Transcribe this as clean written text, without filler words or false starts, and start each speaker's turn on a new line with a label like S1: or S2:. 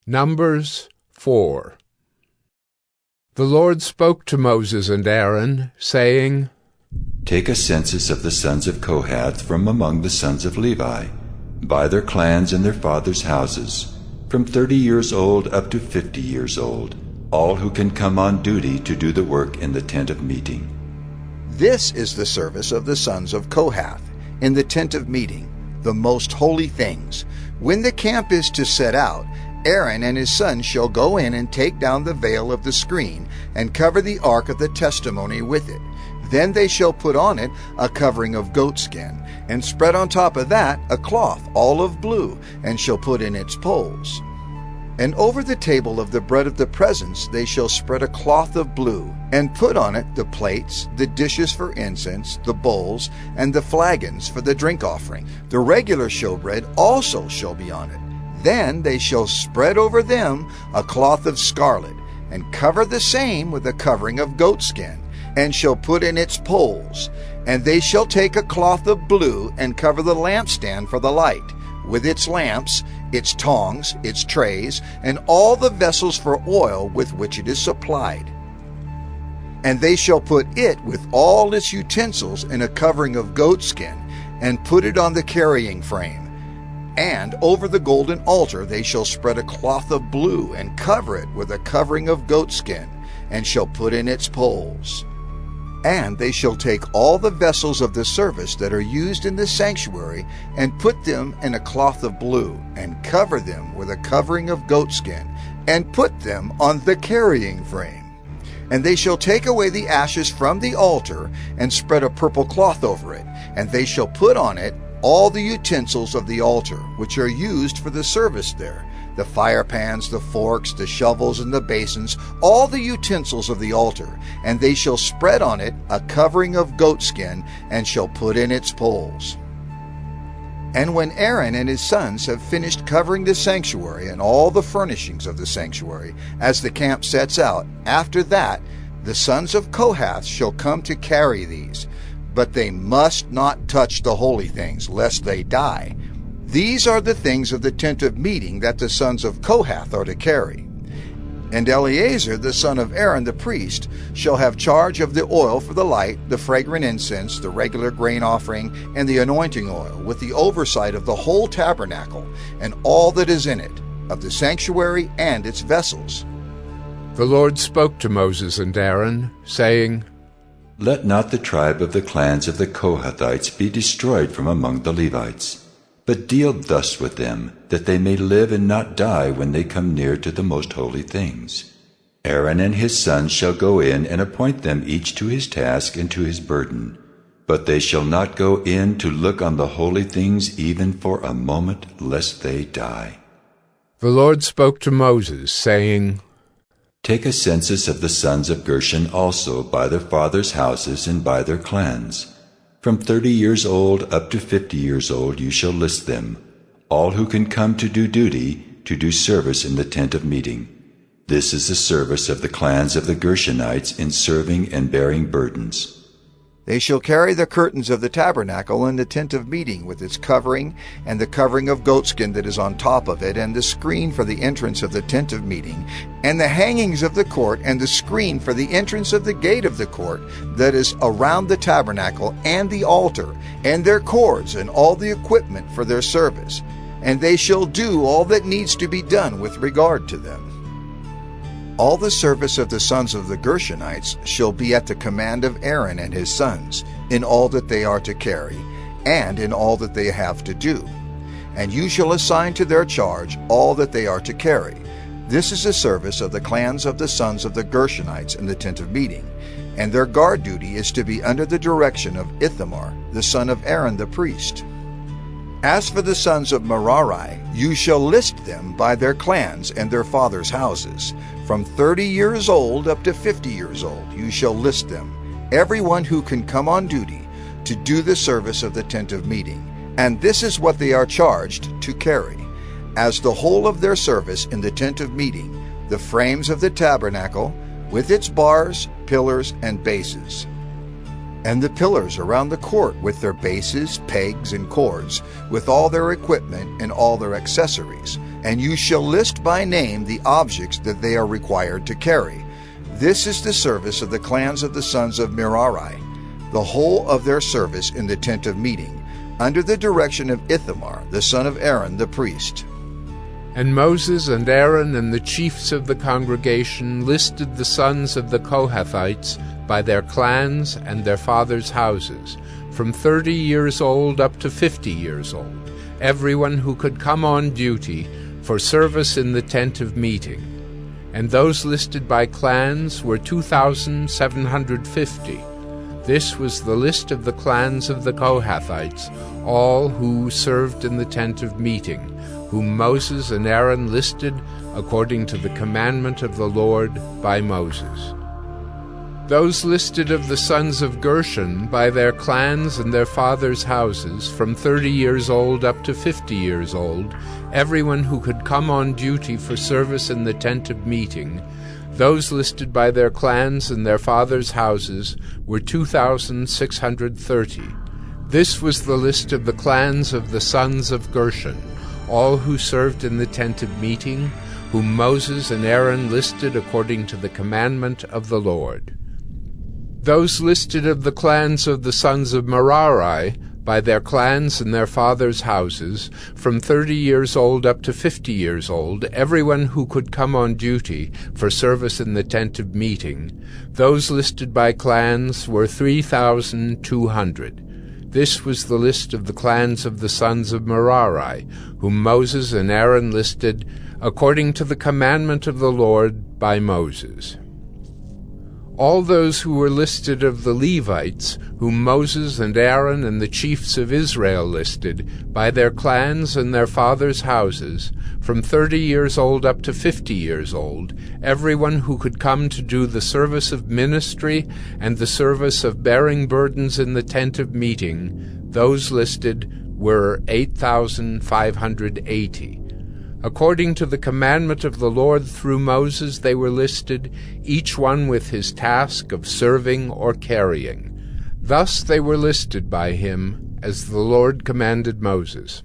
S1: Numbers 4. The Lord spoke to Moses and Aaron, saying,
S2: Take a census of the sons of Kohath from among the sons of Levi, by their clans and their fathers' houses, from 30 years old up to 50 years old, all who can come on duty to do the work in the tent of meeting.
S3: This is the service of the sons of Kohath in the tent of meeting, the most holy things. When the camp is to set out, Aaron and his sons shall go in and take down the veil of the screen and cover the ark of the testimony with it. Then they shall put on it a covering of goatskin, and spread on top of that a cloth all of blue, and shall put in its poles. And over the table of the bread of the presence they shall spread a cloth of blue, and put on it the plates, the dishes for incense, the bowls, and the flagons for the drink offering. The regular showbread also shall be on it. Then they shall spread over them a cloth of scarlet, and cover the same with a covering of goatskin, and shall put in its poles. And they shall take a cloth of blue, and cover the lampstand for the light, with its lamps, its tongs, its trays, and all the vessels for oil with which it is supplied. And they shall put it with all its utensils in a covering of goatskin, and put it on the carrying frame. And over the golden altar they shall spread a cloth of blue, and cover it with a covering of goatskin, and shall put in its poles. And they shall take all the vessels of the service that are used in the sanctuary, and put them in a cloth of blue, and cover them with a covering of goatskin, and put them on the carrying frame. And they shall take away the ashes from the altar, and spread a purple cloth over it, and they shall put on it all the utensils of the altar, which are used for the service there, the fire pans, the forks, the shovels, and the basins, all the utensils of the altar, and they shall spread on it a covering of goatskin, and shall put in its poles. And when Aaron and his sons have finished covering the sanctuary and all the furnishings of the sanctuary, as the camp sets out, after that the sons of Kohath shall come to carry these. But they must not touch the holy things, lest they die. These are the things of the tent of meeting that the sons of Kohath are to carry. And Eleazar, the son of Aaron the priest, shall have charge of the oil for the light, the fragrant incense, the regular grain offering, and the anointing oil, with the oversight of the whole tabernacle, and all that is in it, of the sanctuary and its vessels.
S1: The Lord spoke to Moses and Aaron, saying,
S2: Let not the tribe of the clans of the Kohathites be destroyed from among the Levites, but deal thus with them, that they may live and not die when they come near to the most holy things. Aaron and his sons shall go in and appoint them each to his task and to his burden, but they shall not go in to look on the holy things even for a moment, lest they die.
S1: The Lord spoke to Moses, saying,
S2: Take a census of the sons of Gershon also by their fathers' houses and by their clans. From 30 years old up to 50 years old you shall list them, all who can come to do duty, to do service in the tent of meeting. This is the service of the clans of the Gershonites in serving and bearing burdens.
S3: They shall carry the curtains of the tabernacle and the tent of meeting with its covering, and the covering of goatskin that is on top of it, and the screen for the entrance of the tent of meeting, and the hangings of the court, and the screen for the entrance of the gate of the court that is around the tabernacle, and the altar, and their cords, and all the equipment for their service. And they shall do all that needs to be done with regard to them. All the service of the sons of the Gershonites shall be at the command of Aaron and his sons, in all that they are to carry, and in all that they have to do. And you shall assign to their charge all that they are to carry. This is the service of the clans of the sons of the Gershonites in the tent of meeting, and their guard duty is to be under the direction of Ithamar, the son of Aaron the priest. As for the sons of Merari, you shall list them by their clans and their fathers' houses. From 30 years old up to 50 years old you shall list them, everyone who can come on duty to do the service of the tent of meeting. And this is what they are charged to carry, as the whole of their service in the tent of meeting, the frames of the tabernacle, with its bars, pillars, and bases. and the pillars around the court with their bases, pegs, and cords, with all their equipment and all their accessories. And you shall list by name the objects that they are required to carry. This is the service of the clans of the sons of Merari, the whole of their service in the tent of meeting, under the direction of Ithamar, the son of Aaron the priest.
S1: And Moses and Aaron and the chiefs of the congregation listed the sons of the Kohathites by their clans and their fathers' houses, from 30 years old up to 50 years old, everyone who could come on duty for service in the tent of meeting. And those listed by clans were 2,750. This was the list of the clans of the Kohathites, all who served in the tent of meeting, whom Moses and Aaron listed according to the commandment of the Lord by Moses. Those listed of the sons of Gershon by their clans and their fathers' houses, from 30 years old up to 50 years old, everyone who could come on duty for service in the tent of meeting, those listed by their clans and their fathers' houses were 2,630. This was the list of the clans of the sons of Gershon, all who served in the tent of meeting, whom Moses and Aaron listed according to the commandment of the Lord. Those listed of the clans of the sons of Merari, by their clans and their fathers' houses, from 30 years old up to 50 years old, everyone who could come on duty for service in the tent of meeting, those listed by clans were 3,200. This was the list of the clans of the sons of Merari, whom Moses and Aaron listed according to the commandment of the Lord by Moses. All those who were listed of the Levites, whom Moses and Aaron and the chiefs of Israel listed, by their clans and their fathers' houses, from 30 years old up to 50 years old, everyone who could come to do the service of ministry and the service of bearing burdens in the tent of meeting, those listed were 8,580. According to the commandment of the Lord through Moses they were listed, each one with his task of serving or carrying. Thus they were listed by him, as the Lord commanded Moses.